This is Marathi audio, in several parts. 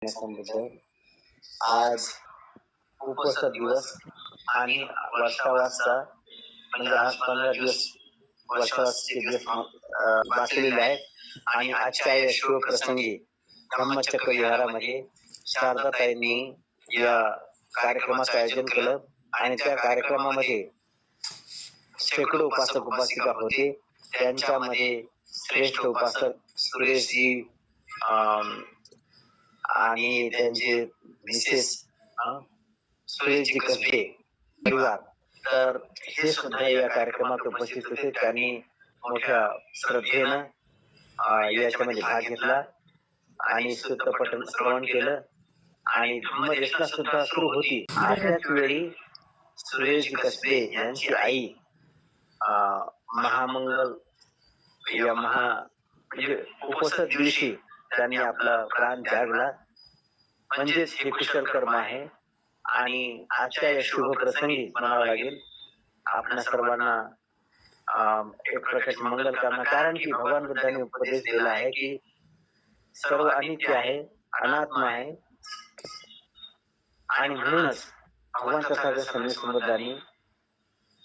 गणेशांबद्दल. आज उपवास दिवस आणि वर्षावासचा म्हणजे आज 15 दिवस वर्षावासचे दिवस वाचलेले आहेत. आणि आजच्या या शिवप्रसंगी धम्मचक्र विहारामध्ये शारदाताईंनी या कार्यक्रमाचं आयोजन केलं आणि त्या कार्यक्रमामध्ये शेकडो उपासक उपासिका होते. त्यांच्यामध्ये श्रेष्ठ उपासक सुरेशजी आणि त्यांचे मिसेस सुरेशजी कसबे परिवार, तर हे सुद्धा या कार्यक्रमात उपस्थित होते. त्यांनी मोठ्या श्रद्धेनं याच्यामध्ये भाग घेतला आणि सूत्रपठण श्रवण केलं आणि धम्मदेशना सुद्धा सुरू होती. अशाच वेळी सुरेशजी कसबे यांची आई महामंगल या म्हणजे उपवास दिवशी त्यांनी आपला प्राण त्यागला. म्हणजेच हे कुशल कर्म आहे. आणि आजच्या या शुभ प्रसंगी म्हणावं लागेल आपल्या सर्वांना एक प्रकारची मंगल कामना. कारण की भगवान बुद्धांनी उपदेश दिला आहे की सर्व अनित्य आहे, अनात्म आहे. आणि म्हणूनच भगवान तथागत स्वामी समर्थांनी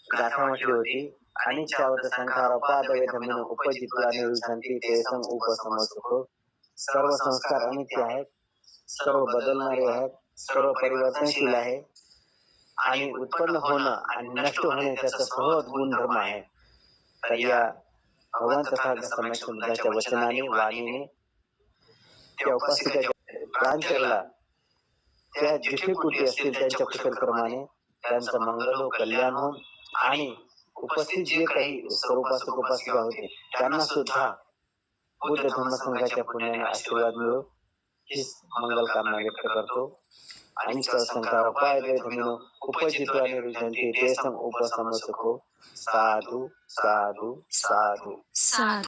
गाथा म्हटली होती, अनिच्छावत संखार पादवे धम्मिनो उपजित्वा निरुद्धन्ति तेषां उपसमसुखो. सर्व संस्कार अनित्य आहेत, सर्व बदलणारे आहेत, सर्व परिवर्तनशील आहे आणि उत्पन्न होणं आणि नष्ट होणे त्याचा सहज गुणधर्म आहे. तर या भगवान तथागत स्वामी समर्थांच्या वचनाने वाणीने त्या उपासिकाच्या प्राण त्यागला. त्या जिथे कुठे असतील त्यांच्या कुशल कर्माने त्यांचं मंगल हो, कल्याण हो आणि उपस्थित जे काही स्वरूपासक उपासिका होते त्यांना सुद्धा बुद्ध धम्म संघाच्या पुण्याने आशीर्वाद मिळो हीच मंगल कामना व्यक्त करतो. आणि संसार उपाय धमिनो उपजित्वा निरुद्धन्ति तेषां उपसमसुखो. साधु साधु साधु साधु.